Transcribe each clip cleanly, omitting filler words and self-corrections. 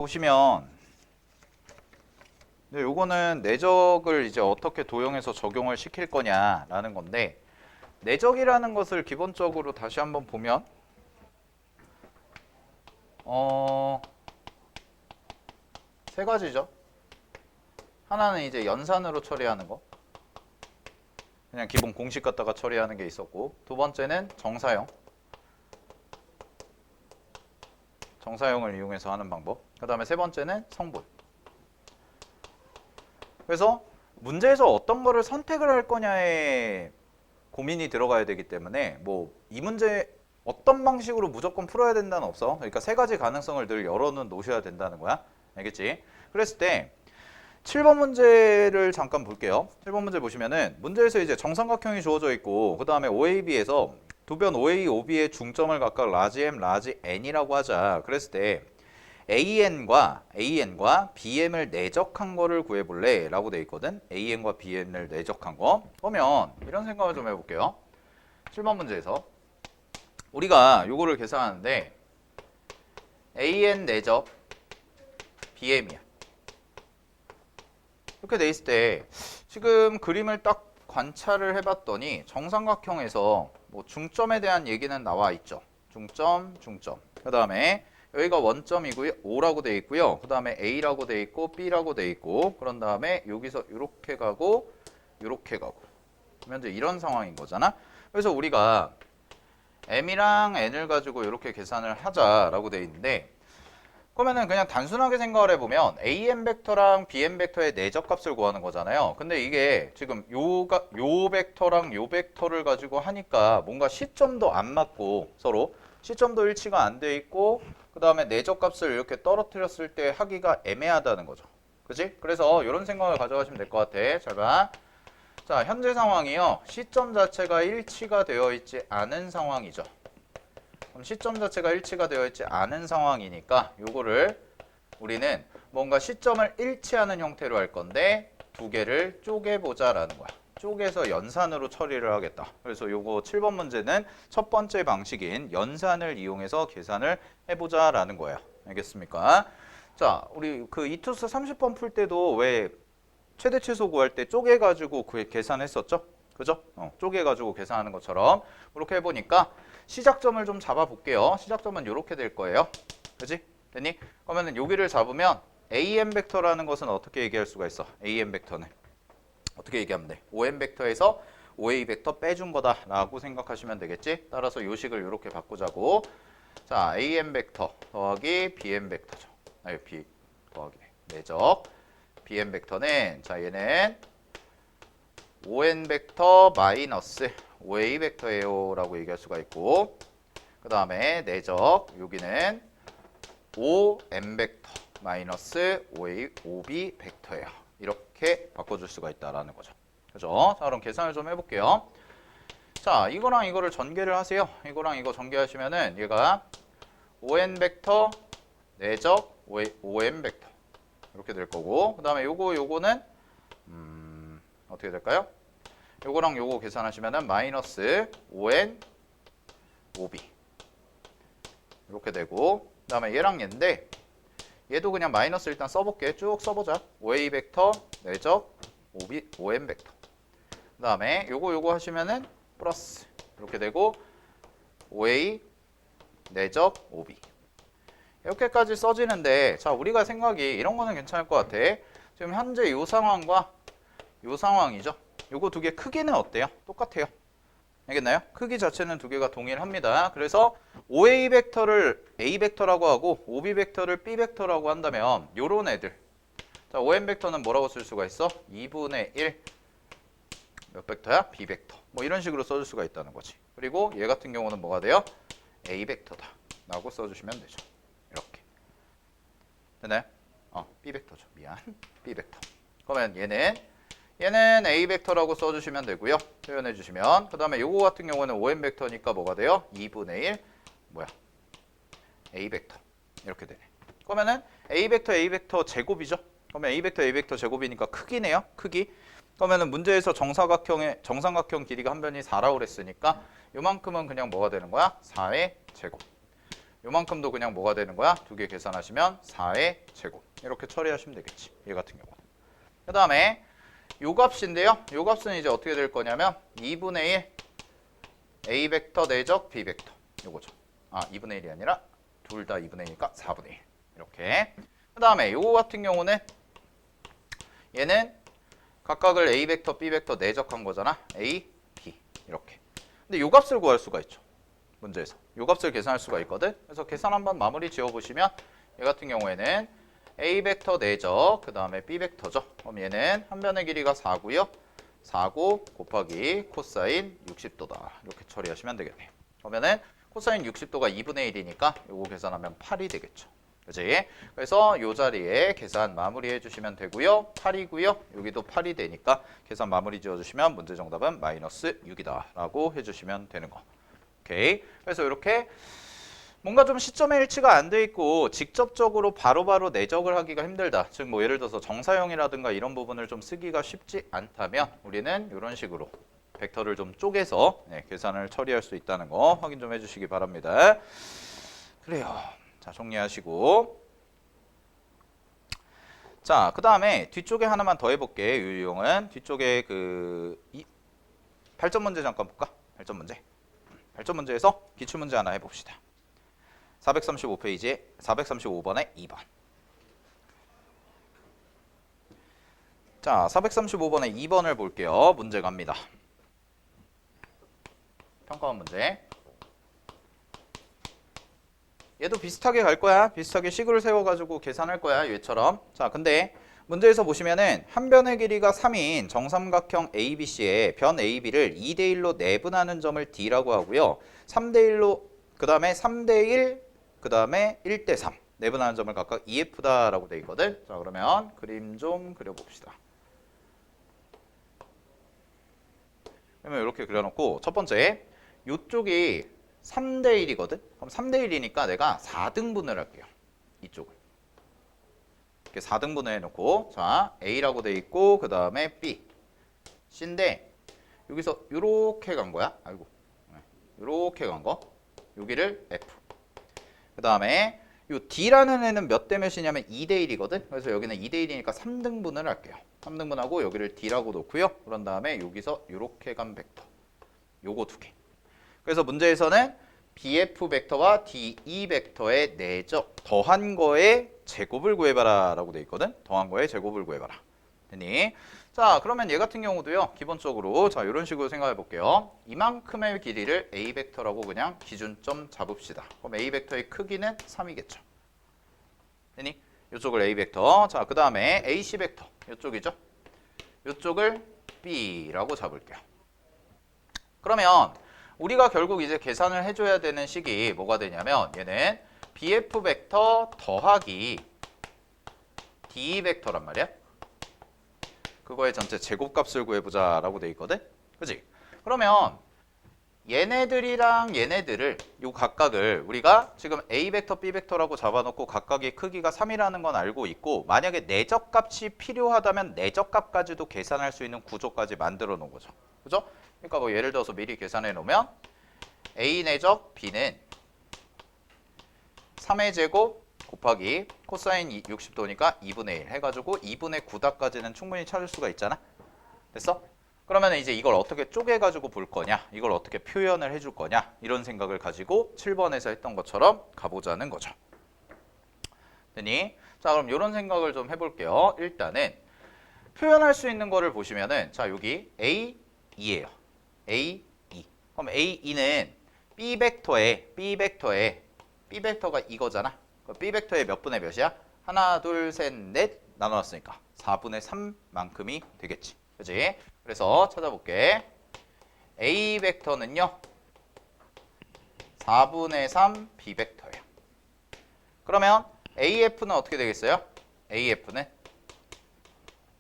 보시면 요거는 내적을 이제 어떻게 도형해서 적용을 시킬 거냐라는 건데, 내적이라는 것을 기본적으로 다시 한번 보면 세 가지죠. 하나는 이제 연산으로 처리하는 거, 그냥 기본 공식 갖다가 처리하는 게 있었고, 두 번째는 정사형을 이용해서 하는 방법, 그 다음에 세 번째는 성분. 그래서 문제에서 어떤 거를 선택을 할 거냐에 고민이 들어가야 되기 때문에, 뭐 이 문제 어떤 방식으로 무조건 풀어야 된다는 없어. 그러니까 세 가지 가능성을 늘 열어는 놓으셔야 된다는 거야. 알겠지? 그랬을 때 7번 문제를 잠깐 볼게요. 7번 문제 보시면은 문제에서 이제 정삼각형이 주어져 있고, 그 다음에 OAB에서 두 변 OA, OB의 중점을 각각 라지 M, 라지 N이라고 하자. 그랬을 때 AN과 BM을 내적한 거를 구해볼래? 라고 돼 있거든. AN과 BM을 내적한 거. 그러면 이런 생각을 좀 해볼게요. 7번 문제에서 우리가 요거를 계산하는데 AN 내적 BM이야. 이렇게 돼 있을 때 지금 그림을 딱 관찰을 해봤더니 정삼각형에서 뭐 중점에 대한 얘기는 나와 있죠. 중점. 그 다음에 여기가 원점이고요. O라고 돼 있고요. 그 다음에 A라고 돼 있고 B라고 돼 있고, 그런 다음에 여기서 이렇게 가고 이렇게 가고. 그러면 이제 이런 상황인 거잖아. 그래서 우리가 M이랑 N을 가지고 이렇게 계산을 하자라고 돼 있는데, 그러면은 그냥 단순하게 생각을 해보면 AM 벡터랑 BM 벡터의 내적값을 구하는 거잖아요. 근데 이게 지금 요 벡터랑 요 벡터를 가지고 하니까 뭔가 시점도 안 맞고, 서로 시점도 일치가 안 돼 있고, 그 다음에 내적값을 이렇게 떨어뜨렸을 때 하기가 애매하다는 거죠. 그치? 그래서 이런 생각을 가져가시면 될 것 같아. 잘 봐. 자, 현재 상황이요. 시점 자체가 일치가 되어 있지 않은 상황이죠. 그럼 시점 자체가 일치가 되어 있지 않은 상황이니까 요거를 우리는 뭔가 시점을 일치하는 형태로 할 건데 두 개를 쪼개보자라는 거야. 쪼개서 연산으로 처리를 하겠다. 그래서 요거 7번 문제는 첫 번째 방식인 연산을 이용해서 계산을 해보자라는 거예요. 알겠습니까? 자, 우리 그 이투스 30번 풀 때도 왜 최대 최소 구할 때 쪼개가지고 계산했었죠? 그죠? 쪼개가지고 계산하는 것처럼 그렇게 해보니까 시작점을 좀 잡아볼게요. 시작점은 이렇게 될 거예요. 그지? 됐니? 그러면은 여기를 잡으면 AM 벡터라는 것은 어떻게 얘기할 수가 있어? AM 벡터는 어떻게 얘기하면 돼? OM 벡터에서 OA 벡터 빼준 거다라고 생각하시면 되겠지? 따라서 요식을 이렇게 바꾸자고. 자, AM 벡터 더하기 BM 벡터죠. 아니, B 더하기 내적 BM 벡터는, 자, 얘는 ON 벡터 마이너스 OA 벡터예요 라고 얘기할 수가 있고, 그 다음에 내적 여기는 OM 벡터 마이너스 OB 벡터예요. 이렇게 바꿔줄 수가 있다라는 거죠. 그죠? 자, 그럼 계산을 좀 해볼게요. 자, 이거랑 이거를 전개를 하세요. 이거랑 이거 전개하시면은 얘가 ON 벡터 내적 OM 벡터 이렇게 될 거고, 그 다음에 요거는 어떻게 될까요? 요거랑 요거 계산하시면은 마이너스 ON OB 이렇게 되고, 그 다음에 얘랑 얘인데 얘도 그냥 마이너스 일단 써볼게. 쭉 써보자. OA 벡터 내적 OM 벡터, 그 다음에 요거 하시면은 플러스 이렇게 되고 OA 내적 OB 이렇게까지 써지는데, 자, 우리가 생각이 이런 거는 괜찮을 것 같아. 지금 현재 요 상황과 요 상황이죠. 요거 두 개 크기는 어때요? 똑같아요. 알겠나요? 크기 자체는 두 개가 동일합니다. 그래서 OA 벡터를 A 벡터라고 하고 OB 벡터를 B 벡터라고 한다면 요런 애들, 자, OM 벡터는 뭐라고 쓸 수가 있어? 2분의 1 몇 벡터야? B 벡터. 뭐 이런 식으로 써줄 수가 있다는 거지. 그리고 얘 같은 경우는 뭐가 돼요? A 벡터다 라고 써주시면 되죠. 이렇게 되나요? B 벡터죠. 미안. B 벡터. 그러면 얘는 A 벡터라고 써주시면 되고요. 표현해 주시면. 그 다음에 요거 같은 경우는 OM 벡터니까 뭐가 돼요? 2분의 1 A 벡터. 이렇게 되네. 그러면은 A 벡터 제곱이죠. 그러면 A 벡터 제곱이니까 크기네요. 크기. 그러면은 문제에서 정삼각형 길이가 한 변이 4라고 그랬으니까 요만큼은 그냥 뭐가 되는 거야? 4의 제곱. 요만큼도 그냥 뭐가 되는 거야? 2개 계산하시면 4의 제곱. 이렇게 처리하시면 되겠지. 얘 같은 경우는. 그 다음에 요 값인데요. 요 값은 이제 어떻게 될 거냐면 2분의 1 A 벡터 내적 B 벡터. 요거죠. 2분의 1이 아니라 둘 다 2분의 1이니까 4분의 1. 이렇게. 그 다음에 요거 같은 경우는 얘는 각각을 A 벡터, B 벡터 내적한 거잖아. A, B. 이렇게. 근데 요 값을 구할 수가 있죠. 문제에서. 요 값을 계산할 수가 있거든. 그래서 계산 한번 마무리 지어 보시면 얘 같은 경우에는 A 벡터 내적, 그 다음에 B 벡터죠. 그럼 얘는 한 변의 길이가 4고요. 4고 곱하기 코사인 60도다. 이렇게 처리하시면 되겠네요. 그러면은 코사인 60도가 2분의 1이니까 요거 계산하면 8이 되겠죠. 그치? 그래서 요 자리에 계산 마무리해 주시면 되고요. 8이고요. 여기도 8이 되니까 계산 마무리 지어주시면 문제 정답은 마이너스 6이다 라고 해주시면 되는 거. 오케이. 그래서 이렇게 뭔가 좀 시점의 일치가 안 돼 있고 직접적으로 바로바로 내적을 하기가 힘들다. 즉 뭐 예를 들어서 정사형이라든가 이런 부분을 좀 쓰기가 쉽지 않다면 우리는 이런 식으로 벡터를 좀 쪼개서 계산을 처리할 수 있다는 거 확인 좀 해주시기 바랍니다. 그래요. 자, 정리하시고. 자, 그 다음에 뒤쪽에 하나만 더 해볼게. 이 유형은 뒤쪽에 발전 문제 잠깐 볼까? 발전 문제. 발전 문제에서 기출문제 하나 해봅시다. 435페이지에 435번에 2번. 자, 435번에 2번을 볼게요. 문제 갑니다. 평가원 문제. 얘도 비슷하게 갈 거야. 비슷하게 식을 세워가지고 계산할 거야. 얘처럼. 자, 근데 문제에서 보시면은 한 변의 길이가 3인 정삼각형 ABC에 변 AB를 2대1로 내분하는 점을 D라고 하고요. 3대1로 그 다음에 3대1 그 다음에 1대3 내분하는 점을 각각 EF다라고 돼 있거든. 자, 그러면 그림 좀 그려봅시다. 그러면 이렇게 그려놓고 첫 번째 이쪽이 3대1이거든. 그럼 3대1이니까 내가 4등분을 할게요. 이쪽을. 이렇게 4등분을 해놓고 자 A라고 돼 있고 그 다음에 B, C인데 여기서 이렇게 간 거야. 아이고, 이렇게 간 거. 여기를 F. 그 다음에 이 D라는 애는 몇 대 몇이냐면 2대1이거든. 그래서 여기는 2대1이니까 3등분을 할게요. 3등분하고 여기를 D라고 놓고요. 그런 다음에 여기서 이렇게 간 벡터. 요거 두 개. 그래서 문제에서는 BF 벡터와 DE 벡터의 내적 더한 거의 제곱을 구해봐라 라고 돼 있거든. 더한 거의 제곱을 구해봐라. 됐니? 자, 그러면 얘 같은 경우도요. 기본적으로 자 이런 식으로 생각해 볼게요. 이만큼의 길이를 A 벡터라고 그냥 기준점 잡읍시다. 그럼 A 벡터의 크기는 3이겠죠. 됐니? 이쪽을 A 벡터. 자, 그 다음에 AC 벡터. 이쪽이죠. 이쪽을 B라고 잡을게요. 그러면 우리가 결국 이제 계산을 해줘야 되는 식이 뭐가 되냐면 얘는 BF 벡터 더하기 DE 벡터란 말이야. 그거의 전체 제곱값을 구해보자 라고 돼 있거든. 그치? 그러면 얘네들이랑 얘네들을 요 각각을 우리가 지금 A 벡터, B 벡터라고 잡아놓고 각각의 크기가 3이라는 건 알고 있고 만약에 내적값이 필요하다면 내적값까지도 계산할 수 있는 구조까지 만들어 놓은 거죠. 그죠? 그러니까 뭐 예를 들어서 미리 계산해 놓으면 A 내적 B는 3의 제곱 곱하기 코사인 60도니까 2분의 1 해가지고 2분의 9다까지는 충분히 찾을 수가 있잖아. 됐어? 그러면 이제 이걸 어떻게 쪼개가지고 볼 거냐, 이걸 어떻게 표현을 해줄 거냐 이런 생각을 가지고 7번에서 했던 것처럼 가보자는 거죠. 되니? 자, 그럼 이런 생각을 좀 해볼게요. 일단은 표현할 수 있는 거를 보시면은 자 여기 A, 2예요. A, 2. 그럼 A, 2는 B 벡터가 이거잖아. B 벡터의 몇 분의 몇이야? 하나, 둘, 셋, 넷 나눠놨으니까 4분의 3만큼이 되겠지. 그치? 그래서 찾아볼게. A 벡터는요. 4분의 3 B 벡터예요. 그러면 AF는 어떻게 되겠어요? AF는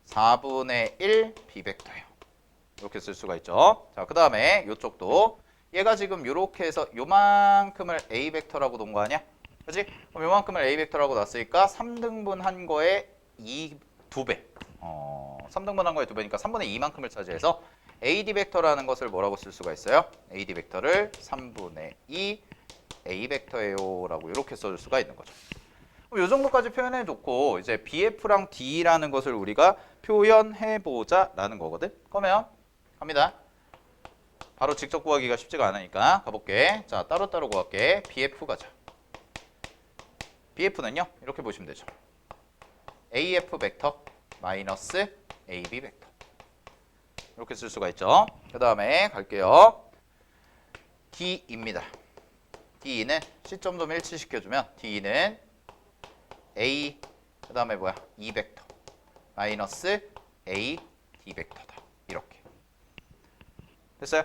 4분의 1 B 벡터예요. 이렇게 쓸 수가 있죠. 자, 그 다음에 이쪽도 얘가 지금 이렇게 해서 요만큼을 A 벡터라고 놓은 거 아니야? 그치? 그럼 요만큼을 A 벡터라고 놨으니까 3등분 한 거에 2배. 3등분 한 거에 2배니까 3분의 2만큼을 차지해서 AD 벡터라는 것을 뭐라고 쓸 수가 있어요? AD 벡터를 3분의 2 A 벡터예요 라고 이렇게 써줄 수가 있는 거죠. 이 정도까지 표현해 놓고 이제 BF랑 D라는 것을 우리가 표현해 보자 라는 거거든. 그러면 갑니다. 바로 직접 구하기가 쉽지가 않으니까 가볼게. 자, 따로따로 구할게. BF 가자. BF는요 이렇게 보시면 되죠. AF 벡터 마이너스 AB 벡터 이렇게 쓸 수가 있죠. 그 다음에 갈게요. D입니다. D는 시점 좀 일치시켜주면 D는 A 그 다음에 뭐야? E 벡터 마이너스 A D 벡터다. 이렇게 됐어요?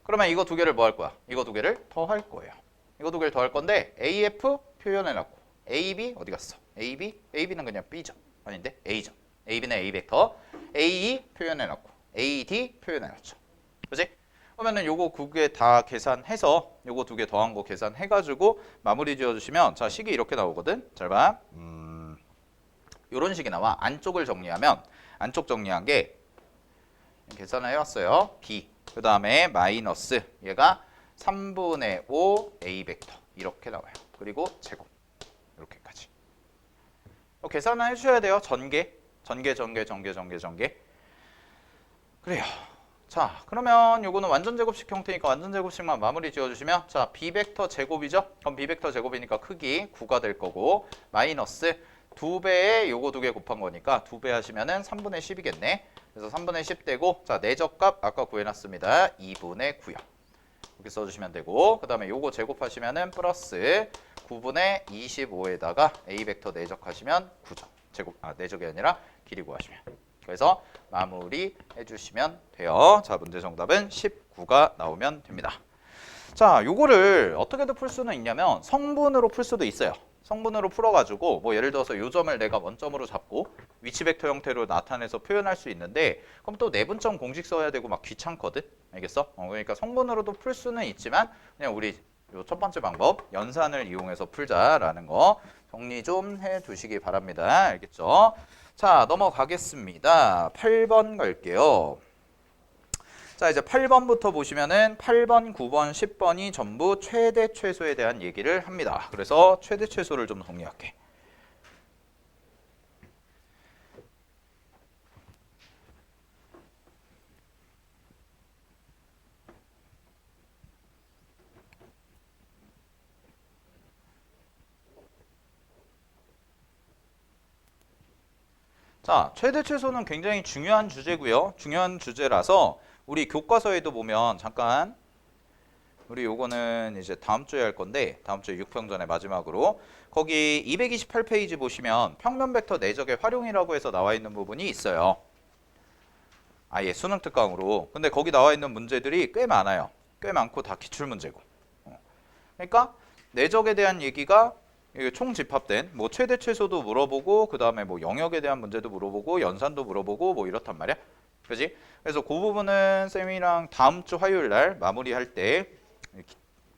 그러면 이거 두 개를 뭐 할 거야? 이거 두 개를 더할 거예요. 이거 두 개를 더할 건데 AF 표현해놨고 AB 어디 갔어? AB는 그냥 B죠. 아닌데 A죠. AB는 A 벡터 AE 표현해놨고 AD 표현해놨죠. 그렇지? 그러면은 요거 두 개 다 계산해서 요거 두 개 더한 거 계산해가지고 마무리 지어주시면 자 식이 이렇게 나오거든. 잘 봐. 요런 식이 나와. 안쪽을 정리하면 안쪽 정리한 게 계산을 해왔어요. B 그 다음에 마이너스 얘가 3분의 5 A 벡터 이렇게 나와요. 그리고 제곱 이렇게까지. 계산을 해주셔야 돼요. 전개. 그래요. 자, 그러면 요거는 완전 제곱식 형태니까 완전 제곱식만 마무리 지어주시면 자, B 벡터 제곱이죠? 그럼 B 벡터 제곱이니까 크기 9가 될 거고 마이너스 2배에 요거 두 개 곱한 거니까 2배 하시면은 3분의 10이겠네. 그래서 3분의 10 되고 자, 내적값 아까 구해놨습니다. 2분의 9요. 이렇게 써주시면 되고 그 다음에 요거 제곱하시면은 플러스 9분의 25에다가 A 벡터 내적하시면 9죠. 내적이 아니라 길이 구하시면. 그래서 마무리 해주시면 돼요. 자, 문제 정답은 19가 나오면 됩니다. 자, 요거를 어떻게도 풀 수는 있냐면 성분으로 풀 수도 있어요. 성분으로 풀어가지고 뭐 예를 들어서 요 점을 내가 원점으로 잡고 위치 벡터 형태로 나타내서 표현할 수 있는데 그럼 또 내분점 공식 써야 되고 막 귀찮거든. 알겠어? 그러니까 성분으로도 풀 수는 있지만 그냥 우리 요 첫 번째 방법 연산을 이용해서 풀자라는 거 정리 좀 해두시기 바랍니다. 알겠죠? 자, 넘어가겠습니다. 8번 갈게요. 자, 이제 8번부터 보시면은 8번, 9번, 10번이 전부 최대 최소에 대한 얘기를 합니다. 그래서 최대 최소를 좀 정리할게. 자, 최대 최소는 굉장히 중요한 주제고요. 중요한 주제라서 우리 교과서에도 보면 잠깐 우리 요거는 이제 다음 주에 할 건데 다음 주에 6평전의 마지막으로 거기 228페이지 보시면 평면 벡터 내적의 활용이라고 해서 나와 있는 부분이 있어요. 아예 수능 특강으로. 근데 거기 나와 있는 문제들이 꽤 많아요. 꽤 많고 다 기출 문제고. 그러니까 내적에 대한 얘기가 총 집합된 뭐 최대 최소도 물어보고 그 다음에 뭐 영역에 대한 문제도 물어보고 연산도 물어보고 뭐 이렇단 말이야. 그지? 그래서 그 부분은 쌤이랑 다음 주 화요일 날 마무리할 때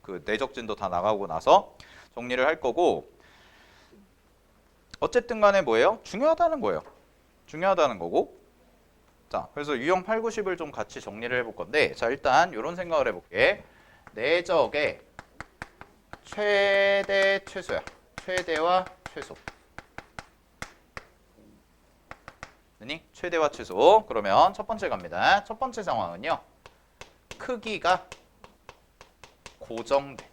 그 내적진도 다 나가고 나서 정리를 할 거고 어쨌든 간에 뭐예요? 중요하다는 거예요. 중요하다는 거고 자, 그래서 유형 8, 90을 좀 같이 정리를 해볼 건데 자, 일단 이런 생각을 해볼게. 내적의 최대 최소야. 최대와 최소. 아니, 최대와 최소. 그러면 첫 번째 갑니다. 첫 번째 상황은요. 크기가 고정된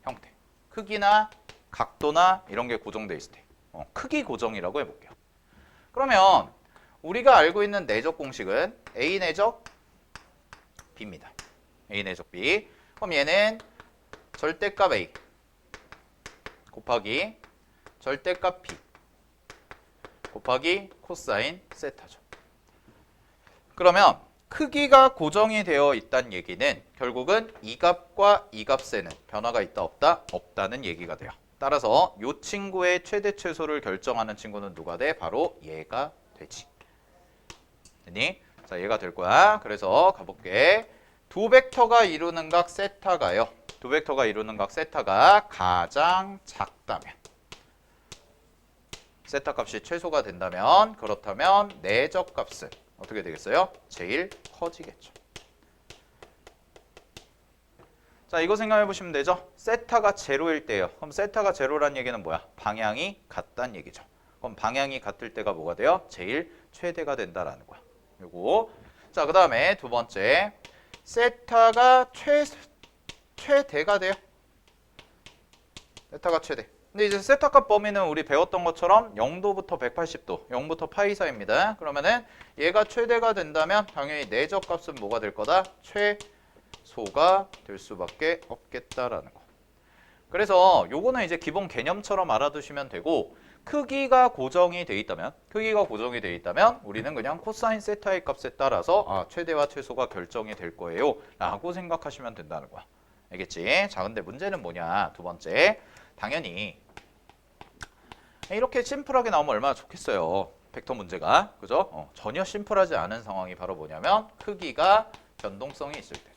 형태. 크기나 각도나 이런 게 고정돼 있을 때. 크기 고정이라고 해볼게요. 그러면 우리가 알고 있는 내적 공식은 A 내적 B입니다. A 내적 B. 그럼 얘는 절대값 A 곱하기 절대값 B 곱하기 코사인 세타죠. 그러면 크기가 고정이 되어 있다는 얘기는 결국은 이 값과 이 값에는 변화가 있다 없다? 없다는 얘기가 돼요. 따라서 이 친구의 최대 최소를 결정하는 친구는 누가 돼? 바로 얘가 되지. 됐니? 자, 얘가 될 거야. 그래서 가볼게. 두 벡터가 이루는 각 세타가요. 두 벡터가 이루는 각 세타가 가장 작다면 세타 값이 최소가 된다면 그렇다면 내적 값은 어떻게 되겠어요? 제일 커지겠죠. 자, 이거 생각해 보시면 되죠? 세타가 제로일 때예요. 그럼 세타가 제로란 얘기는 뭐야? 방향이 같다는 얘기죠. 그럼 방향이 같을 때가 뭐가 돼요? 제일 최대가 된다라는 거야. 요거. 자, 그 다음에 두 번째. 세타가 최대가 돼요. 세타가 최대. 근데 이제 세타값 범위는 우리 배웠던 것처럼 0도부터 180도, 0부터 파이 사이입니다. 그러면은 얘가 최대가 된다면 당연히 내적 값은 뭐가 될 거다? 최소가 될 수밖에 없겠다라는 거. 그래서 요거는 이제 기본 개념처럼 알아두시면 되고, 크기가 고정이 돼 있다면 우리는 그냥 코사인 세타의 값에 따라서 최대와 최소가 결정이 될 거예요 라고 생각하시면 된다는 거야. 알겠지? 자, 근데 문제는 뭐냐? 두 번째, 당연히 이렇게 심플하게 나오면 얼마나 좋겠어요. 벡터 문제가. 그죠? 전혀 심플하지 않은 상황이 바로 뭐냐면 크기가 변동성이 있을 때죠.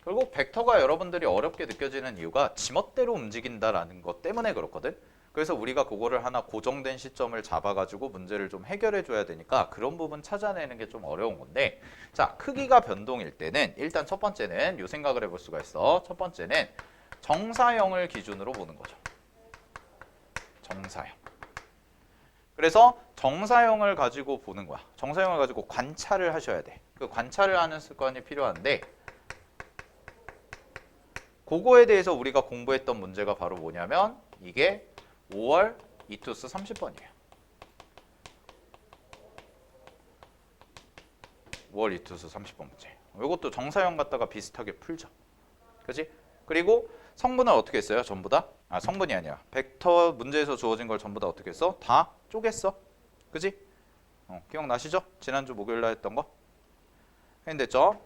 결국 벡터가 여러분들이 어렵게 느껴지는 이유가 지멋대로 움직인다라는 것 때문에 그렇거든. 그래서 우리가 그거를 하나 고정된 시점을 잡아가지고 문제를 좀 해결해 줘야 되니까 그런 부분 찾아내는 게 좀 어려운 건데, 자, 크기가 변동일 때는 일단 첫 번째는 요 생각을 해볼 수가 있어. 첫 번째는 정사형을 기준으로 보는 거죠. 정사형. 그래서 정사형을 가지고 보는 거야. 정사형을 가지고 관찰을 하셔야 돼. 그 관찰을 하는 습관이 필요한데, 그거에 대해서 우리가 공부했던 문제가 바로 뭐냐면 이게 5월 이투스 30번이에요. 5월 이투스 30번 문제. 이것도 정사형 갖다가 비슷하게 풀죠. 그렇지? 그리고 성분을 어떻게 했어요? 전부 다? 성분이 아니라 벡터 문제에서 주어진 걸 전부 다 어떻게 했어? 다 쪼갰어. 그지? 기억나시죠? 지난주 목요일날 했던 거? 했는데죠?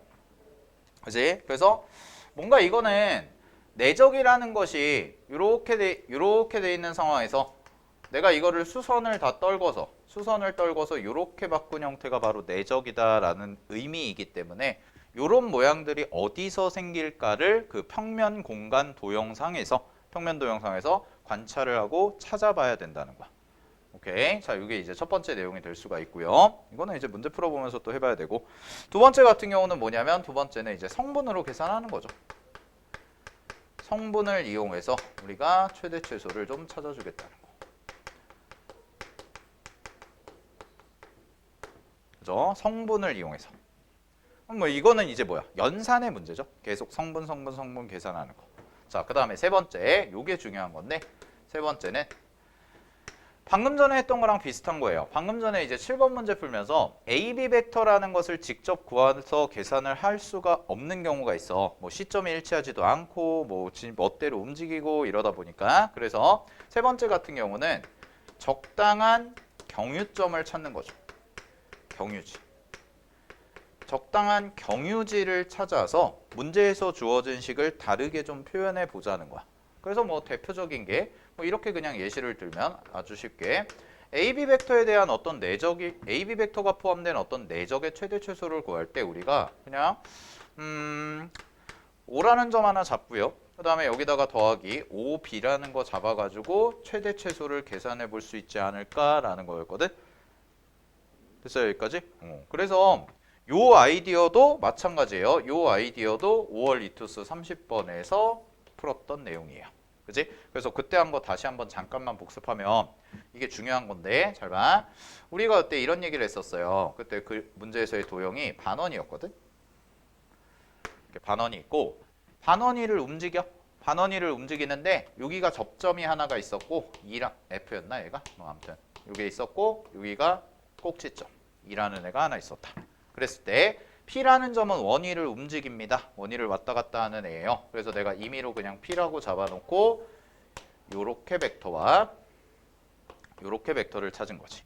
그지? 그래서 뭔가 이거는 내적이라는 것이 이렇게 돼 있는 상황에서 내가 이거를 수선을 떨궈서 이렇게 바꾼 형태가 바로 내적이다라는 의미이기 때문에 이런 모양들이 어디서 생길까를 그 평면 공간 도형상에서 관찰을 하고 찾아봐야 된다는 거야. 오케이. 자, 이게 이제 첫 번째 내용이 될 수가 있고요. 이거는 이제 문제 풀어보면서 또 해봐야 되고, 두 번째 같은 경우는 뭐냐면 두 번째는 이제 성분으로 계산하는 거죠. 성분을 이용해서 우리가 최대 최소를 좀 찾아주겠다는 거. 그죠? 성분을 이용해서. 그럼 뭐 이거는 이제 뭐야? 연산의 문제죠. 계속 성분 계산하는 거. 자, 그 다음에 세 번째, 요게 중요한 건데, 세 번째는 방금 전에 했던 거랑 비슷한 거예요. 방금 전에 이제 7번 문제 풀면서 AB 벡터라는 것을 직접 구해서 계산을 할 수가 없는 경우가 있어. 뭐 시점이 일치하지도 않고 뭐 멋대로 움직이고 이러다 보니까. 그래서 세 번째 같은 경우는 적당한 경유점을 찾는 거죠. 경유지. 적당한 경유지를 찾아서 문제에서 주어진 식을 다르게 좀 표현해 보자는 거야. 그래서 뭐 대표적인 게 뭐 이렇게 그냥 예시를 들면 아주 쉽게 AB 벡터에 대한 어떤 AB 벡터가 포함된 어떤 내적의 최대 최소를 구할 때 우리가 그냥 5라는 점 하나 잡고요. 그 다음에 여기다가 더하기 5b라는 거 잡아가지고 최대 최소를 계산해 볼 수 있지 않을까라는 거였거든. 됐어요, 여기까지? 그래서 요 아이디어도 마찬가지예요. 요 아이디어도 5월 이투스 30번에서 풀었던 내용이에요. 그지? 그래서 그때 한 거 다시 한번 잠깐만 복습하면 이게 중요한 건데, 잘 봐. 우리가 그때 이런 얘기를 했었어요. 그때 그 문제에서의 도형이 반원이었거든. 이렇게 반원이 있고, 반원이를 움직이는데 여기가 접점이 하나가 있었고 2랑 F였나 얘가? 뭐 아무튼 여기 있었고 여기가 꼭지점 2라는 애가 하나 있었다. 그랬을 때 P라는 점은 원위를 움직입니다. 원위를 왔다 갔다 하는 애예요. 그래서 내가 임의로 그냥 P라고 잡아놓고 요렇게 벡터와 요렇게 벡터를 찾은 거지.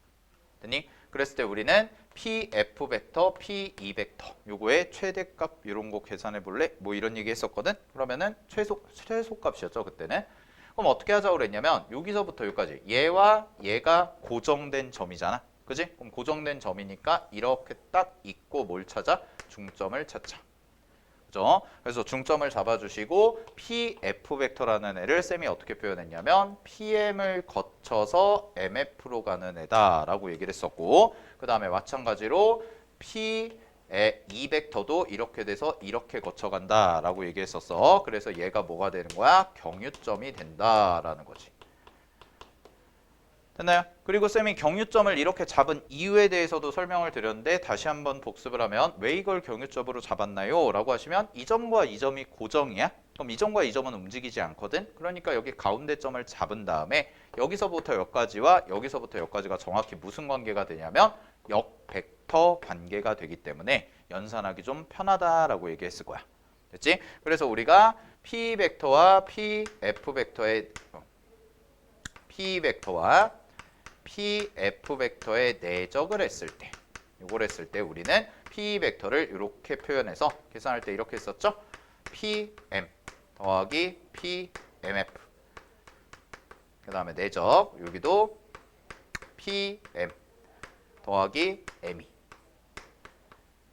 됐니? 그랬을 때 우리는 PF 벡터, P2 벡터 요거의 최대값 이런 거 계산해 볼래? 뭐 이런 얘기 했었거든. 그러면은 최소값이었죠, 그때는. 그럼 어떻게 하자고 그랬냐면 여기서부터 여기까지 얘와 얘가 고정된 점이잖아. 그지? 그럼 고정된 점이니까 이렇게 딱 있고 뭘 찾아? 중점을 찾자. 그죠? 그래서 중점을 잡아주시고 PF 벡터라는 애를 쌤이 어떻게 표현했냐면 PM을 거쳐서 MF로 가는 애다라고 얘기를 했었고, 그 다음에 마찬가지로 PF가 이 벡터도 이렇게 돼서 이렇게 거쳐간다 라고 얘기했었어. 그래서 얘가 뭐가 되는 거야? 경유점이 된다라는 거지. 됐나요? 그리고 쌤이 경유점을 이렇게 잡은 이유에 대해서도 설명을 드렸는데 다시 한번 복습을 하면 왜 이걸 경유점으로 잡았나요? 라고 하시면 이 점과 이 점이 고정이야? 그럼 이 점과 이 점은 움직이지 않거든? 그러니까 여기 가운데 점을 잡은 다음에 여기서부터 여기까지와 여기서부터 여기까지가 정확히 무슨 관계가 되냐면 역벡터 관계가 되기 때문에 연산하기 좀 편하다라고 얘기했을 거야. 됐지? 그래서 우리가 P 벡터와 PF 벡터의 PF 벡터의 내적을 했을 때 이걸 했을 때 우리는 P 벡터를 이렇게 표현해서 계산할 때 이렇게 했었죠? PM 더하기 PMF 그 다음에 내적 여기도 PM 더하기 ME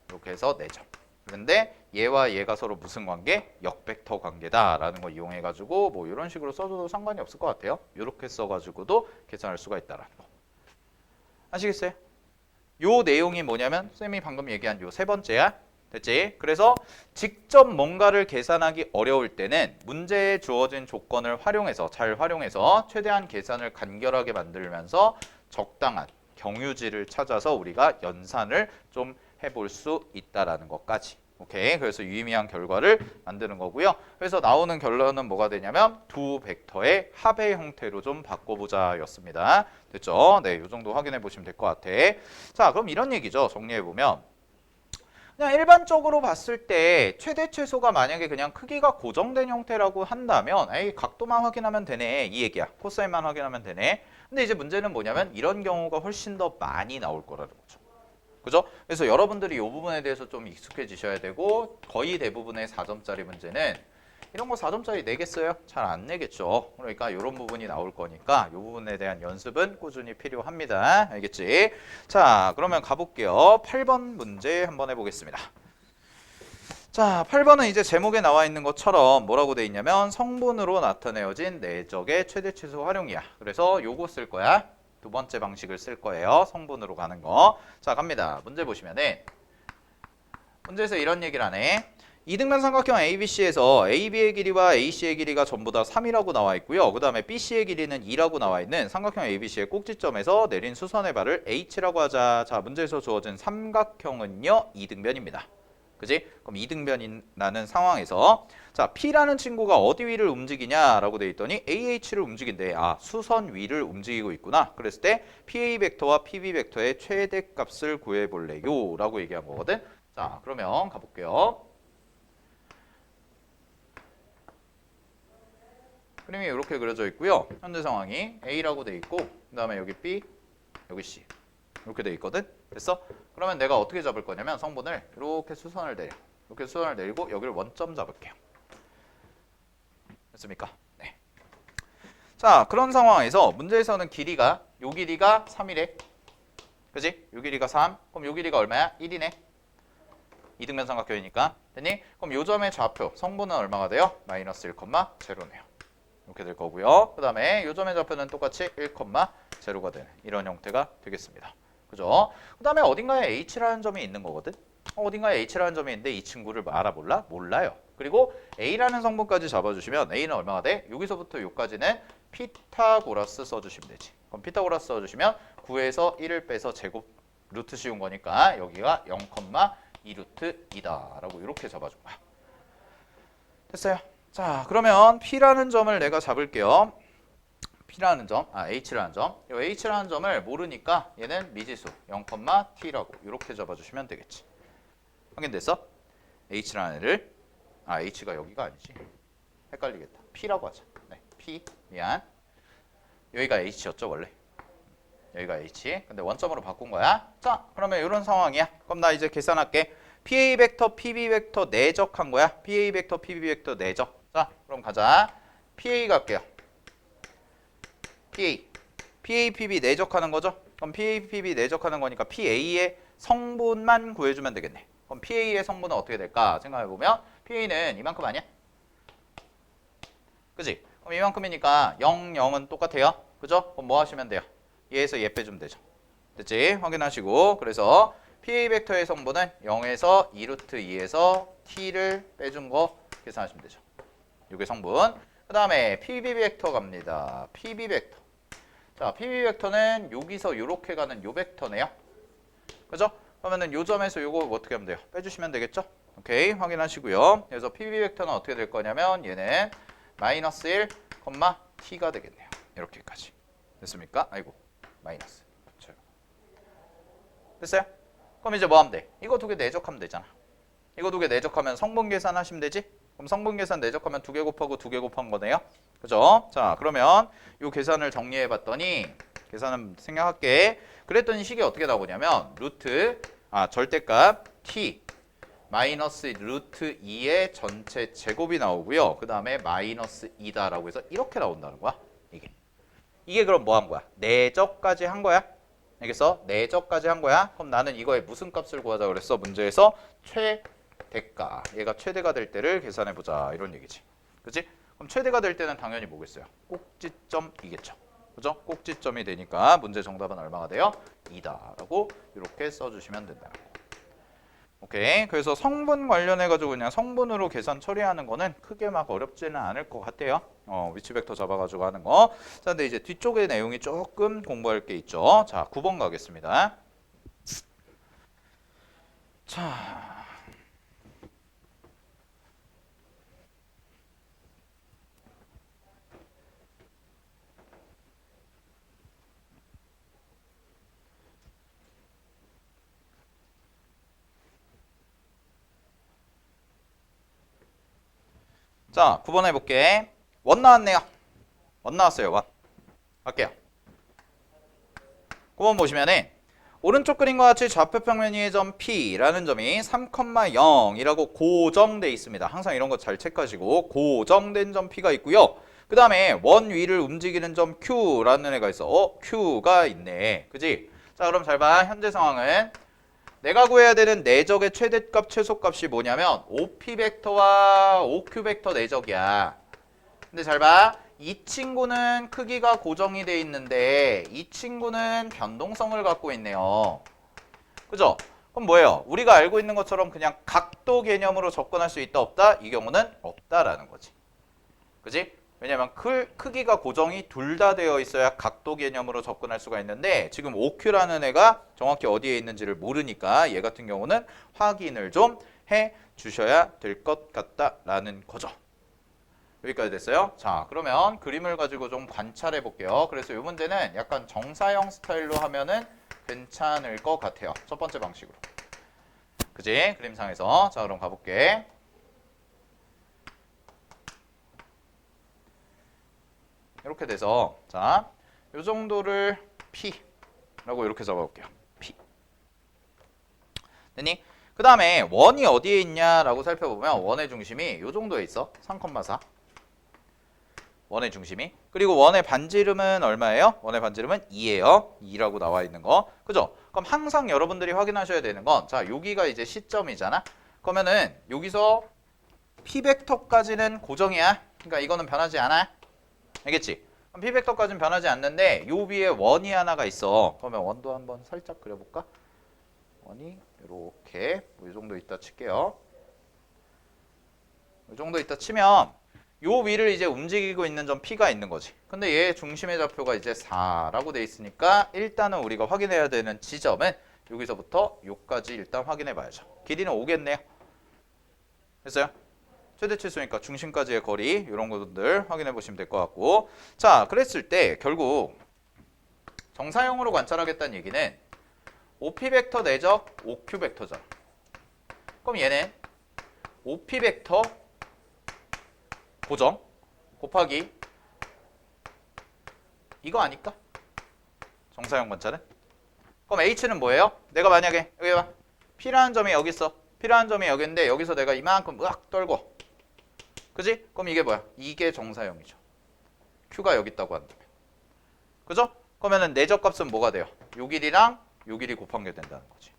이렇게 해서 내적. 그런데 얘와 얘가 서로 무슨 관계? 역벡터 관계다라는 거 이용해가지고 뭐 이런 식으로 써도 상관이 없을 것 같아요. 이렇게 써가지고도 계산할 수가 있다라는 거. 아시겠어요? 요 내용이 뭐냐면 쌤이 방금 얘기한 요 세 번째야. 됐지? 그래서 직접 뭔가를 계산하기 어려울 때는 문제에 주어진 조건을 활용해서 잘 활용해서 최대한 계산을 간결하게 만들면서 적당한 경유지를 찾아서 우리가 연산을 좀 해볼 수 있다라는 것까지. 오케이. 그래서 유의미한 결과를 만드는 거고요. 그래서 나오는 결론은 뭐가 되냐면 두 벡터의 합의 형태로 좀 바꿔보자 였습니다. 됐죠? 네, 이 정도 확인해 보시면 될 것 같아. 자, 그럼 이런 얘기죠. 정리해 보면 그냥 일반적으로 봤을 때 최대 최소가 만약에 그냥 크기가 고정된 형태라고 한다면 에이 각도만 확인하면 되네 이 얘기야. 코사인만 확인하면 되네. 근데 이제 문제는 뭐냐면 이런 경우가 훨씬 더 많이 나올 거라는 거죠. 그죠? 그래서 여러분들이 이 부분에 대해서 좀 익숙해지셔야 되고 거의 대부분의 4점짜리 문제는 이런 거 4점짜리 내겠어요? 잘 안 내겠죠. 그러니까 이런 부분이 나올 거니까 이 부분에 대한 연습은 꾸준히 필요합니다. 알겠지? 자, 그러면 가볼게요. 8번 문제 한번 해보겠습니다. 자, 8번은 이제 제목에 나와 있는 것처럼 뭐라고 돼 있냐면 성분으로 나타내어진 내적의 최대 최소 활용이야. 그래서 요거 쓸 거야. 두 번째 방식을 쓸 거예요. 성분으로 가는 거. 자, 갑니다. 문제 보시면은 문제에서 이런 얘기를 하네. 이등변 삼각형 ABC에서 AB의 길이와 AC의 길이가 전부 다 3이라고 나와 있고요. 그 다음에 BC의 길이는 2라고 나와 있는 삼각형 ABC의 꼭지점에서 내린 수선의 발을 H라고 하자. 자, 문제에서 주어진 삼각형은요. 이등변입니다. 그지? 그럼 이등변이라는 상황에서 자 P라는 친구가 어디 위를 움직이냐라고 돼 있더니 AH를 움직인대. 아 수선 위를 움직이고 있구나. 그랬을 때 PA 벡터와 PB 벡터의 최대값을 구해볼래요 라고 얘기한 거거든. 자 그러면 가볼게요. 그림이 이렇게 그려져 있고요. 현재 상황이 A라고 돼 있고 그 다음에 여기 B, 여기 C 이렇게 돼 있거든. 됐어? 그러면 내가 어떻게 잡을 거냐면 성분을 이렇게 수선을 내려. 이렇게 수선을 내리고 여기를 원점 잡을게요. 됐습니까? 네. 자, 그런 상황에서 문제에서는 길이가 요 길이가 3이래. 그지? 요 길이가 3. 그럼 요 길이가 얼마야? 1이네. 이등변 삼각형이니까. 됐니? 그럼 요 점의 좌표 성분은 얼마가 돼요? 마이너스 1,0네요. 이렇게 될 거고요. 그 다음에 요 점의 좌표는 똑같이 1,0가 되는 이런 형태가 되겠습니다. 그죠? 그 다음에 어딘가에 H라는 점이 있는 거거든? 어딘가에 H라는 점이 있는데 이 친구를 알아볼라? 몰라요. 그리고 A라는 성분까지 잡아주시면 A는 얼마가 돼? 여기서부터 여기까지는 피타고라스 써주시면 되지. 그럼 피타고라스 써주시면 9에서 1을 빼서 제곱 루트 씌운 거니까 여기가 0,2루트2다 라고 이렇게 잡아준 거야. 됐어요? 자 그러면 P라는 점을 내가 잡을게요. P라는 점, H라는 점. 이 H라는 점을 모르니까 얘는 미지수 0,t라고 이렇게 잡아주시면 되겠지. 확인됐어? H라는 애를 H가 여기가 아니지. 헷갈리겠다. P라고 하자. 네, P 미안. 여기가 H였죠 원래. 여기가 H. 근데 원점으로 바꾼 거야. 자, 그러면 이런 상황이야. 그럼 나 이제 계산할게. PA 벡터, PB 벡터 내적한 거야. PA 벡터, PB 벡터 내적. 자, 그럼 가자. PA 갈게요. PA, PB 내적하는 거죠? 그럼 PA, PB 내적하는 거니까 PA의 성분만 구해주면 되겠네. 그럼 PA의 성분은 어떻게 될까? 생각해보면 PA는 이만큼 아니야? 그지? 그럼 이만큼이니까 0, 0은 똑같아요. 그죠? 그럼 뭐 하시면 돼요? 얘에서 얘 빼주면 되죠. 됐지? 확인하시고 그래서 PA 벡터의 성분은 0에서 2루트 2에서 t를 빼준 거 계산하시면 되죠. 이게 성분. 그 다음에 PB 벡터 갑니다. PB 벡터. 자, PB 벡터는 여기서 이렇게 가는 요 벡터네요. 그죠? 그러면은 요 점에서 요거 어떻게 하면 돼요? 빼주시면 되겠죠? 오케이, 확인하시고요. 그래서 PB 벡터는 어떻게 될 거냐면 얘는 마이너스 1, t가 되겠네요. 이렇게까지. 됐습니까? 아이고, 마이너스. 그렇죠. 됐어요? 그럼 이제 뭐 하면 돼? 이거 두 개 내적하면 되잖아. 이거 두 개 내적하면 성분 계산하시면 되지? 그럼 성분 계산 내적하면 2개 곱하고 2개 곱한 거네요. 그죠? 자, 그러면 이 계산을 정리해 봤더니 계산은 생략할게. 그랬더니 식이 어떻게 나오냐면 절대값 t 마이너스 루트 2의 전체 제곱이 나오고요. 그 다음에 마이너스 2다라고 해서 이렇게 나온다는 거야. 이게 그럼 뭐 한 거야? 내적까지 한 거야. 알겠어? 내적까지 한 거야. 그럼 나는 이거의 무슨 값을 구하자 그랬어? 문제에서 최대가. 얘가 최대가 될 때를 계산해 보자. 이런 얘기지. 그치? 그럼 최대가 될 때는 당연히 뭐겠어요? 꼭지점이겠죠. 그죠? 꼭지점이 되니까 문제 정답은 얼마가 돼요? 2다라고 이렇게 써주시면 된다는 거. 오케이. 그래서 성분 관련해가지고 그냥 성분으로 계산 처리하는 거는 크게 막 어렵지는 않을 것 같아요. 위치 벡터 잡아가지고 하는 거. 자, 근데 이제 뒤쪽의 내용이 조금 공부할 게 있죠. 자, 9번 가겠습니다. 자. 자, 9번 해볼게. 원 나왔네요. 원 나왔어요. 원. 갈게요. 9번 보시면은 오른쪽 그림과 같이 좌표 평면 위의 점 P라는 점이 3,0이라고 고정돼 있습니다. 항상 이런 거 잘 체크하시고 고정된 점 P가 있고요. 그 다음에 원 위를 움직이는 점 Q라는 애가 있어. Q가 있네. 그지? 자, 그럼 잘 봐. 현재 상황은 내가 구해야 되는 내적의 최대값, 최소값이 뭐냐면 OP 벡터와 OQ 벡터 내적이야. 근데 잘 봐. 이 친구는 크기가 고정이 돼 있는데 이 친구는 변동성을 갖고 있네요. 그죠? 그럼 뭐예요? 우리가 알고 있는 것처럼 그냥 각도 개념으로 접근할 수 있다 없다? 이 경우는 없다라는 거지. 그지? 왜냐면 크기가 고정이 둘 다 되어 있어야 각도 개념으로 접근할 수가 있는데 지금 OQ라는 애가 정확히 어디에 있는지를 모르니까 얘 같은 경우는 확인을 좀 해 주셔야 될 것 같다라는 거죠. 여기까지 됐어요? 자, 그러면 그림을 가지고 좀 관찰해 볼게요. 그래서 이 문제는 약간 정사형 스타일로 하면은 괜찮을 것 같아요. 첫 번째 방식으로. 그지? 그림상에서. 자, 그럼 가볼게. 이렇게 돼서 자, 요 정도를 P라고 이렇게 잡아볼게요. P. 됐니? 그 다음에 원이 어디에 있냐라고 살펴보면 원의 중심이 요 정도에 있어. 3,4. 원의 중심이. 그리고 원의 반지름은 얼마예요? 원의 반지름은 2예요. 2라고 나와 있는 거. 그죠? 그럼 항상 여러분들이 확인하셔야 되는 건 자, 여기가 이제 시점이잖아. 그러면은 여기서 P 벡터까지는 고정이야. 그러니까 이거는 변하지 않아. 알겠지? 그럼 P 벡터까지는 변하지 않는데 요 위에 원이 하나가 있어. 그러면 원도 한번 살짝 그려볼까? 원이 이렇게 이 정도 있다 칠게요. 이 정도 있다 치면 요 위를 이제 움직이고 있는 점 P가 있는 거지. 근데 얘 중심의 좌표가 이제 4라고 돼 있으니까 일단은 우리가 확인해야 되는 지점은 여기서부터 요까지 일단 확인해 봐야죠. 길이는 5겠네요. 됐어요? 최대치수니까 중심까지의 거리 이런 것들 확인해 보시면 될 것 같고 자, 그랬을 때 결국 정사형으로 관찰하겠다는 얘기는 OP 벡터 내적 OQ 벡터잖아. 그럼 얘는 OP 벡터 고정 곱하기 이거 아닐까? 정사형 관찰은? 그럼 H는 뭐예요? 내가 만약에 여기 봐. P라는 점이 여기 있어. P라는 점이 여기인데 여기서 내가 이만큼 으악 떨고 그지? 그럼 이게 뭐야? 이게 정사형이죠. Q가 여기 있다고 한다면. 그죠? 그러면은 내적 값은 뭐가 돼요? 요 길이랑 요 길이 곱한 게 된다는 거지.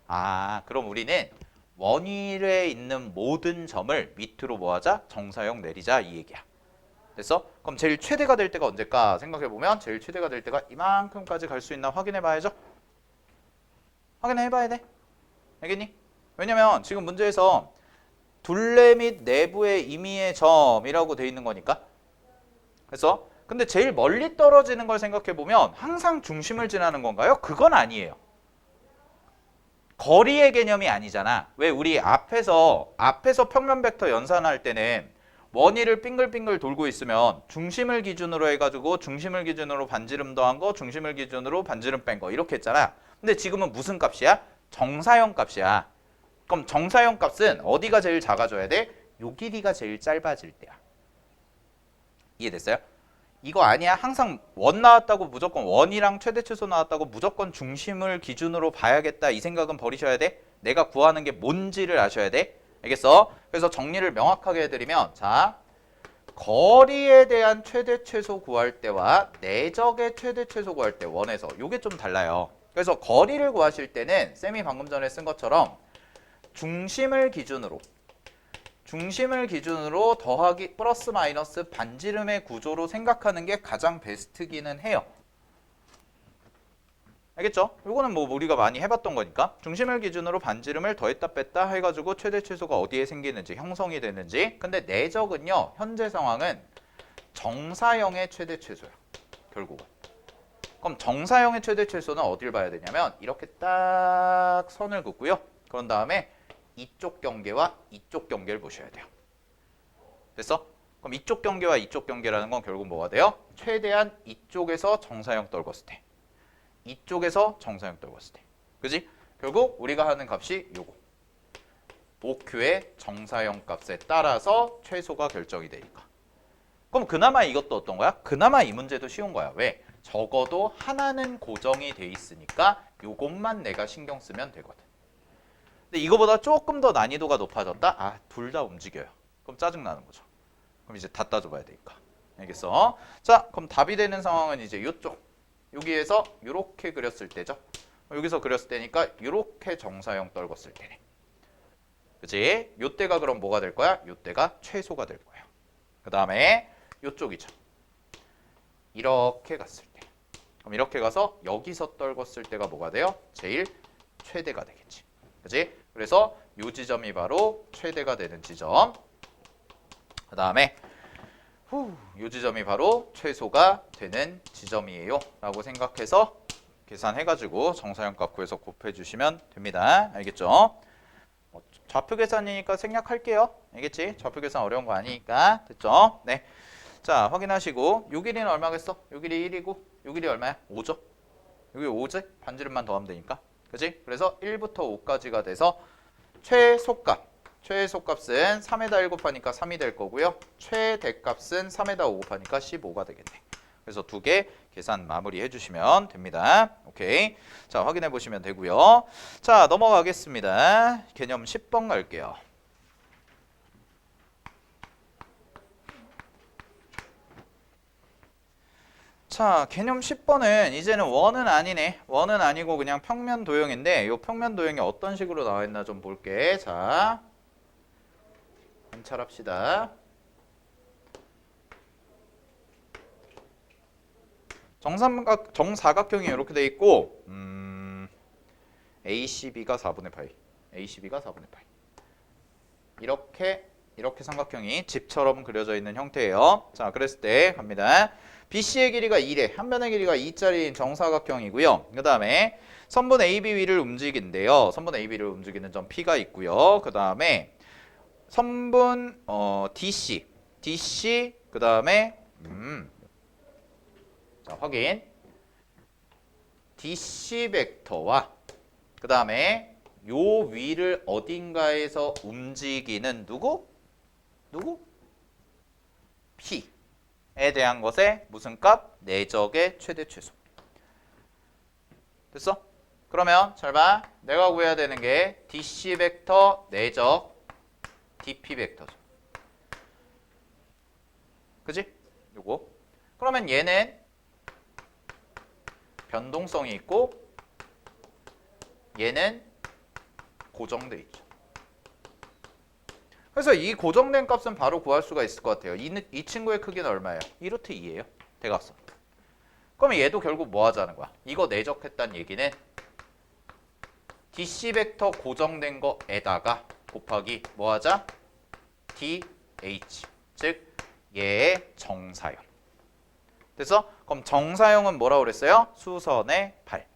아, 그럼 우리는 원위에 있는 모든 점을 밑으로 뭐하자? 정사형 내리자 이 얘기야. 됐어? 그럼 제일 최대가 될 때가 언제일까? 생각해보면 제일 최대가 될 때가 이만큼까지 갈 수 있나 확인해 봐야죠. 확인해 봐야 돼. 알겠니? 왜냐면 지금 문제에서 둘레 및 내부의 임의의 점이라고 돼 있는 거니까. 그래서 근데 제일 멀리 떨어지는 걸 생각해 보면 항상 중심을 지나는 건가요? 그건 아니에요. 거리의 개념이 아니잖아. 왜 우리 앞에서 평면 벡터 연산할 때는 원위를 빙글빙글 돌고 있으면 중심을 기준으로 해가지고 중심을 기준으로 반지름 더한 거, 중심을 기준으로 반지름 뺀 거 이렇게 했잖아. 근데 지금은 무슨 값이야? 정사형 값이야. 그럼 정사형 값은 어디가 제일 작아져야 돼? 요 길이가 제일 짧아질 때야. 이해됐어요? 이거 아니야. 항상 원 나왔다고 무조건 원이랑 최대 최소 나왔다고 무조건 중심을 기준으로 봐야겠다. 이 생각은 버리셔야 돼. 내가 구하는 게 뭔지를 아셔야 돼. 알겠어? 그래서 정리를 명확하게 해드리면 자, 거리에 대한 최대 최소 구할 때와 내적의 최대 최소 구할 때 원에서 요게 좀 달라요. 그래서 거리를 구하실 때는 쌤이 방금 전에 쓴 것처럼 중심을 기준으로 더하기 플러스 마이너스 반지름의 구조로 생각하는 게 가장 베스트기는 해요. 알겠죠? 이거는 뭐 우리가 많이 해봤던 거니까 중심을 기준으로 반지름을 더했다 뺐다 해가지고 최대 최소가 어디에 생기는지 형성이 되는지. 근데 내적은요 현재 상황은 정사형의 최대 최소야 결국은. 그럼 정사형의 최대 최소는 어딜 봐야 되냐면 이렇게 딱 선을 긋고요. 그런 다음에 이쪽 경계와 이쪽 경계를 보셔야 돼요. 됐어? 그럼 이쪽 경계와 이쪽 경계라는 건 결국 뭐가 돼요? 최대한 이쪽에서 정사형 떨궜을 때, 이쪽에서 정사형 떨궜을 때. 그지? 결국 우리가 하는 값이 요거. OQ의 정사형 값에 따라서 최소가 결정이 되니까. 그럼 그나마 이것도 어떤 거야? 그나마 이 문제도 쉬운 거야. 왜? 적어도 하나는 고정이 돼 있으니까 요것만 내가 신경 쓰면 되거든. 근데 이거보다 조금 더 난이도가 높아졌다? 아, 둘 다 움직여요. 그럼 짜증나는 거죠. 그럼 이제 다 따져봐야 되니까. 알겠어? 자, 그럼 답이 되는 상황은 이제 요쪽. 여기에서 이렇게 그렸을 때죠. 여기서 그렸을 때니까 이렇게 정사형 떨궜을 때네. 그치? 요때가 그럼 뭐가 될 거야? 요때가 최소가 될 거예요. 그 다음에 요쪽이죠. 이렇게 갔을 때. 그럼 이렇게 가서 여기서 떨궜을 때가 뭐가 돼요? 제일 최대가 되겠지. 그치? 그래서 요 지점이 바로 최대가 되는 지점. 그 다음에 요 지점이 바로 최소가 되는 지점이에요 라고 생각해서 계산해가지고 정사형 값 구해서 곱해주시면 됩니다. 알겠죠? 좌표 계산이니까 생략할게요. 알겠지? 좌표 계산 어려운 거 아니니까. 됐죠? 네. 자, 확인하시고 요 길이는 얼마겠어? 요 길이 1이고 요 길이 얼마야? 5죠? 여기 5지? 반지름만 더하면 되니까. 그치? 그래서 1부터 5까지가 돼서 최소값은 3에다 1 곱하니까 3이 될 거고요. 최대값은 3에다 5 곱하니까 15가 되겠네. 그래서 두 개 계산 마무리해 주시면 됩니다. 오케이. 자, 확인해 보시면 되고요. 자, 넘어가겠습니다. 개념 10번 갈게요. 자, 개념 10번은 이제는 원은 아니네. 원은 아니고 그냥 평면 도형인데 이 평면 도형이 어떤 식으로 나와 있나 좀 볼게. 자, 관찰합시다. 정사각형이 이렇게 돼 있고 ACB가 4분의 파이. ACB가 4분의 파이. 이렇게 삼각형이 집처럼 그려져 있는 형태예요. 자, 그랬을 때 갑니다. BC의 길이가 2래. 한 변의 길이가 2짜리인 정사각형이고요. 그 다음에 선분 AB 위를 움직인대요. 선분 AB를 움직이는 점 P가 있고요. 그 다음에 선분 DC 그 다음에 자, 확인. DC 벡터와 그 다음에 요 위를 어딘가에서 움직이는 누구? P에 대한 것의 무슨 값? 내적의 최대 최소. 됐어? 그러면 잘 봐. 내가 구해야 되는 게 DC 벡터 내적 DP 벡터죠. 그지? 요거. 그러면 얘는 변동성이 있고 얘는 고정돼 있죠. 그래서 이 고정된 값은 바로 구할 수가 있을 것 같아요. 이 친구의 크기는 얼마예요? 2루트 2예요. 대각선. 그러면 얘도 결국 뭐 하자는 거야? 이거 내적했다는 얘기는 DC 벡터 고정된 거에다가 곱하기 뭐 하자? DH. 즉 얘의 정사형. 됐어? 그럼 정사형은 뭐라고 그랬어요? 수선의 발.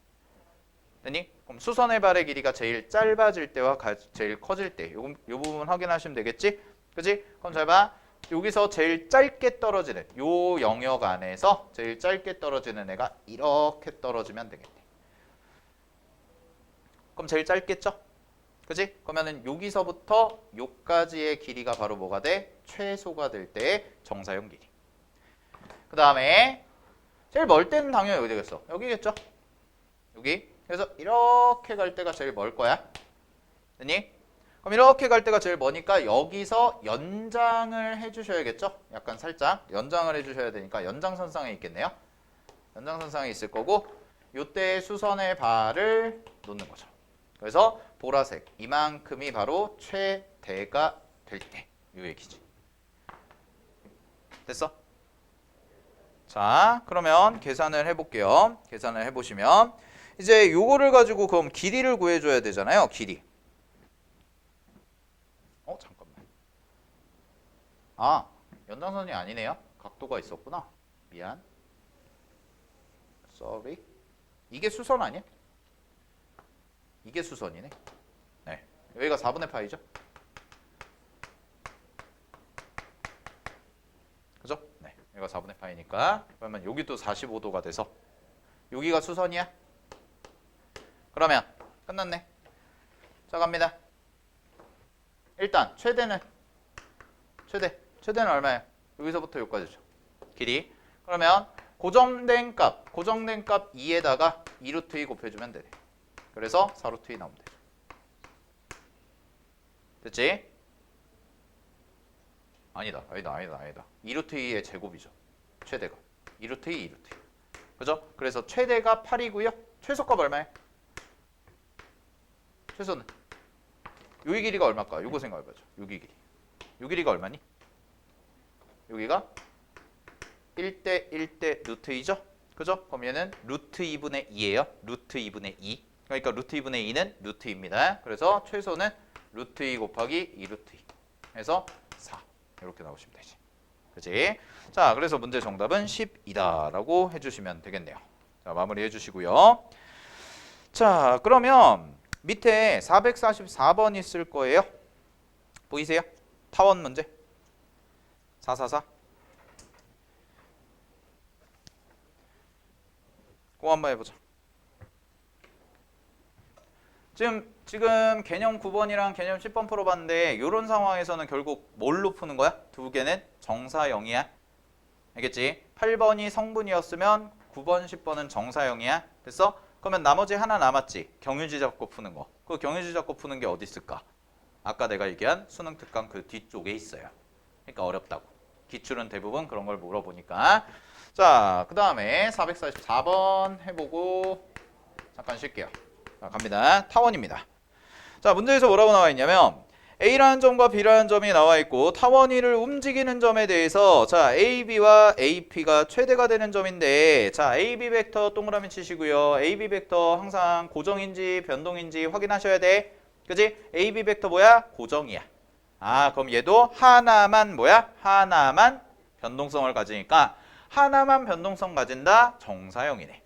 됐니? 그럼 수선의 발의 길이가 제일 짧아질 때와 제일 커질 때 요 부분 확인하시면 되겠지? 그지? 그럼 잘 봐. 여기서 제일 짧게 떨어지는 요 영역 안에서 제일 짧게 떨어지는 애가 이렇게 떨어지면 되겠네. 그럼 제일 짧겠죠? 그지? 그러면은 여기서부터 요까지의 길이가 바로 뭐가 돼? 최소가 될 때의 정사형 길이. 그 다음에 제일 멀 때는 당연히 어디 되겠어? 여기겠죠? 여기. 그래서 이렇게 갈 때가 제일 멀 거야. 됐니? 그럼 이렇게 갈 때가 제일 머니까 여기서 연장을 해주셔야겠죠? 약간 살짝 연장을 해주셔야 되니까 연장선상에 있겠네요. 연장선상에 있을 거고 요때 수선의 발을 놓는 거죠. 그래서 보라색 이만큼이 바로 최대가 될 때 요 얘기지. 됐어? 자, 그러면 계산을 해볼게요. 계산을 해보시면 이제 요거를 가지고 그럼 길이를 구해줘야 되잖아요. 길이. 잠깐만. 아, 연장선이 아니네요. 각도가 있었구나. 미안. Sorry. 이게 수선 아니야? 이게 수선이네. 네. 여기가 4분의 파이죠? 그죠? 네. 여기가 4분의 파이니까 그러면 여기도 45도가 돼서 여기가 수선이야? 그러면 끝났네. 자, 갑니다. 일단 최대는 얼마예요? 여기서부터 여기까지죠. 길이. 그러면 고정된 값 2에다가 2루트 2 곱해주면 되네. 그래서 4루트 2 나오면 되죠. 됐지? 아니다. 2루트 2의 제곱이죠. 최대가. 2루트 2, 2루트 2. 그죠? 그래서 최대가 8이고요. 최소값 얼마예요? 최소는? 여기 길이가 얼마일까? 요거 생각해보죠. 여기 길이. 요 길이가 얼마니? 여기가 1대 1대 루트 2죠? 그죠? 그럼 얘는 루트 2분의 2예요. 루트 2분의 2. 그러니까 루트 2분의 2는 루트 2입니다. 그래서 최소는 루트 2 곱하기 2 루트 2. 해서 4. 이렇게 나오시면 되지. 그치? 자, 그래서 문제 정답은 10이다라고 해주시면 되겠네요. 자, 마무리 해주시고요. 자, 그러면 밑에 444번 있을 거예요. 보이세요? 타원 문제. 444. 그거 한번 해보자. 지금 개념 9번이랑 개념 10번 풀어봤는데 이런 상황에서는 결국 뭘로 푸는 거야? 두 개는 정사형이야. 알겠지? 8번이 성분이었으면 9번, 10번은 정사형이야. 됐어? 그러면 나머지 하나 남았지. 경유지 잡고 푸는 거. 그 경유지 잡고 푸는 게 어디 있을까? 아까 내가 얘기한 수능 특강 그 뒤쪽에 있어요. 그러니까 어렵다고. 기출은 대부분 그런 걸 물어보니까. 자, 그 다음에 444번 해보고 잠깐 쉴게요. 자, 갑니다. 타원입니다. 자, 문제에서 뭐라고 나와 있냐면 A라는 점과 B라는 점이 나와 있고 타원이를 움직이는 점에 대해서 자, AB와 AP가 최대가 되는 점인데 자, AB 벡터 동그라미 치시고요. AB 벡터 항상 고정인지 변동인지 확인하셔야 돼. 그지? AB 벡터 뭐야? 고정이야. 아, 그럼 얘도 하나만 뭐야? 하나만 변동성을 가지니까 하나만 변동성 가진다? 정사형이네.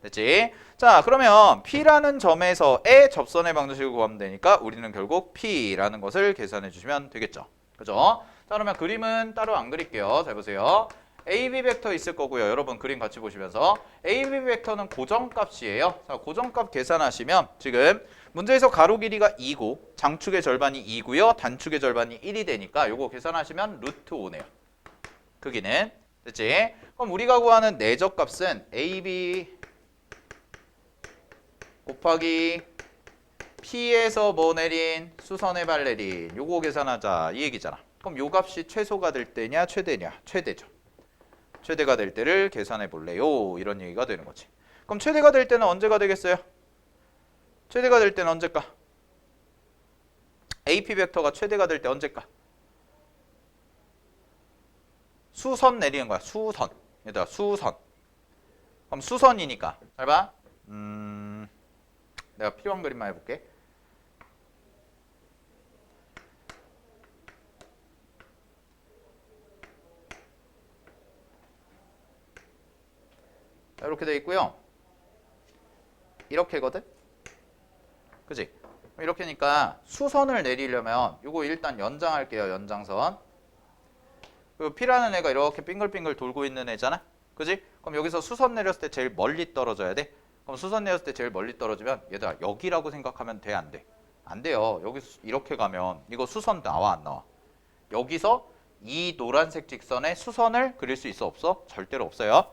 됐지? 자, 그러면 P라는 점에서의 접선의 방정식을 구하면 되니까 우리는 결국 P라는 것을 계산해 주시면 되겠죠. 그죠? 자, 그러면 그림은 따로 안 그릴게요. 잘 보세요. AB 벡터 있을 거고요. 여러분 그림 같이 보시면서 AB 벡터는 고정값이에요. 자, 고정값 계산하시면 지금 문제에서 가로 길이가 2고 장축의 절반이 2고요. 단축의 절반이 1이 되니까 요거 계산하시면 루트 5네요. 크기는. 됐지? 그럼 우리가 구하는 내적값은 AB 곱하기 P에서 뭐 내린 수선의 발 내린 요거 계산하자 이 얘기잖아. 그럼 요 값이 최소가 될 때냐 최대냐? 최대죠. 최대가 될 때를 계산해 볼래요. 이런 얘기가 되는 거지. 그럼 최대가 될 때는 언제가 되겠어요? 최대가 될 때는 언제까? AP 벡터가 최대가 될 때 언제까? 수선 내리는 거야. 수선. 얘들아 수선. 그럼 수선이니까 잘 봐. 내가 필요한 그림만 해볼게. 이렇게 돼 있고요. 이렇게거든? 그지? 이렇게니까 수선을 내리려면 이거 일단 연장할게요. 연장선. 그 P라는 애가 이렇게 빙글빙글 돌고 있는 애잖아? 그지? 그럼 여기서 수선 내렸을 때 제일 멀리 떨어져야 돼? 그럼 수선 내렸을 때 제일 멀리 떨어지면 얘들아 여기라고 생각하면 돼? 안 돼? 안 돼요. 여기 이렇게 가면 이거 수선 나와 안 나와? 여기서 이 노란색 직선에 수선을 그릴 수 있어 없어? 절대로 없어요.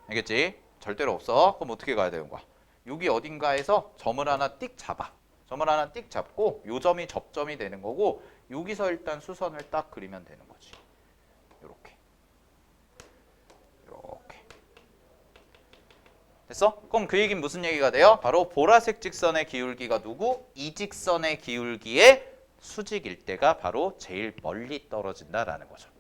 알겠지? 절대로 없어. 그럼 어떻게 가야 되는 거야? 여기 어딘가에서 점을 하나 띡 잡아. 점을 하나 띡 잡고 요 점이 접점이 되는 거고 여기서 일단 수선을 딱 그리면 되는 거지. 요렇게. 요렇게. 됐어? 그럼 그 얘기는 무슨 얘기가 돼요? 바로 보라색 직선의 기울기가 누구? 이 직선의 기울기의 수직일 때가 바로 제일 멀리 떨어진다라는 거죠.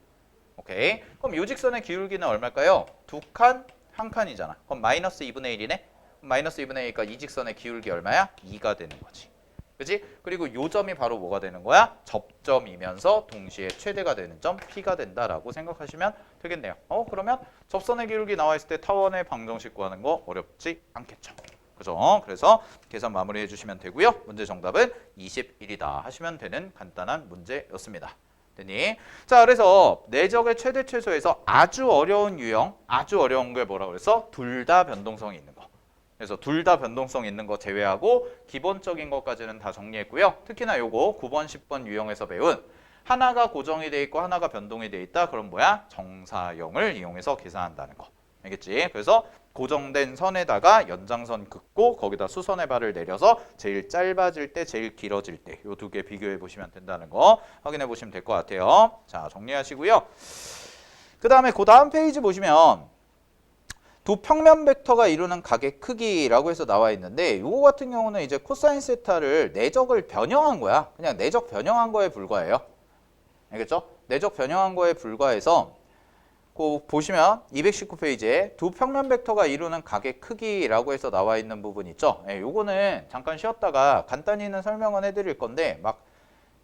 오케이. 그럼 요 직선의 기울기는 얼마일까요? 두 칸, 한 칸이잖아. 그럼 마이너스 2분의 1이네? 마이너스 2분의 1이니까 이 직선의 기울기 얼마야? 2가 되는 거지. 그지? 그리고 요 점이 바로 뭐가 되는 거야? 접점이면서 동시에 최대가 되는 점 P가 된다라고 생각하시면 되겠네요. 그러면 접선의 기울기 나와 있을 때 타원의 방정식 구하는 거 어렵지 않겠죠. 그죠? 그래서 계산 마무리해 주시면 되고요. 문제 정답은 21이다 하시면 되는 간단한 문제였습니다. 됐니? 자, 그래서 내적의 최대 최소에서 아주 어려운 유형, 아주 어려운 게 뭐라고 그래서 둘 다 변동성이 있는 거. 그래서 둘 다 변동성 있는 거 제외하고 기본적인 것까지는 다 정리했고요. 특히나 요거 9번, 10번 유형에서 배운 하나가 고정이 돼 있고 하나가 변동이 돼 있다. 그럼 뭐야? 정사형을 이용해서 계산한다는 거. 알겠지? 그래서 고정된 선에다가 연장선 긋고 거기다 수선의 발을 내려서 제일 짧아질 때 제일 길어질 때 요 두 개 비교해 보시면 된다는 거 확인해 보시면 될 것 같아요. 자, 정리하시고요. 그 다음에 그 다음 페이지 보시면 두 평면 벡터가 이루는 각의 크기라고 해서 나와 있는데 요거 같은 경우는 이제 코사인 세타를 내적을 변형한 거야. 그냥 내적 변형한 거에 불과해요. 알겠죠? 내적 변형한 거에 불과해서 보시면 219페이지에 두 평면 벡터가 이루는 각의 크기라고 해서 나와 있는 부분 있죠? 예, 요거는 잠깐 쉬었다가 간단히는 설명은 해드릴 건데 막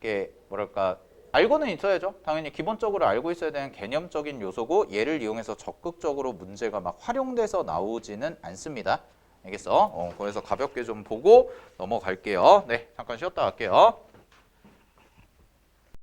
이렇게 뭐랄까 알고는 있어야죠. 당연히 기본적으로 알고 있어야 되는 개념적인 요소고 얘를 이용해서 적극적으로 문제가 막 활용돼서 나오지는 않습니다. 알겠어? 그래서 가볍게 좀 보고 넘어갈게요. 네, 잠깐 쉬었다 갈게요.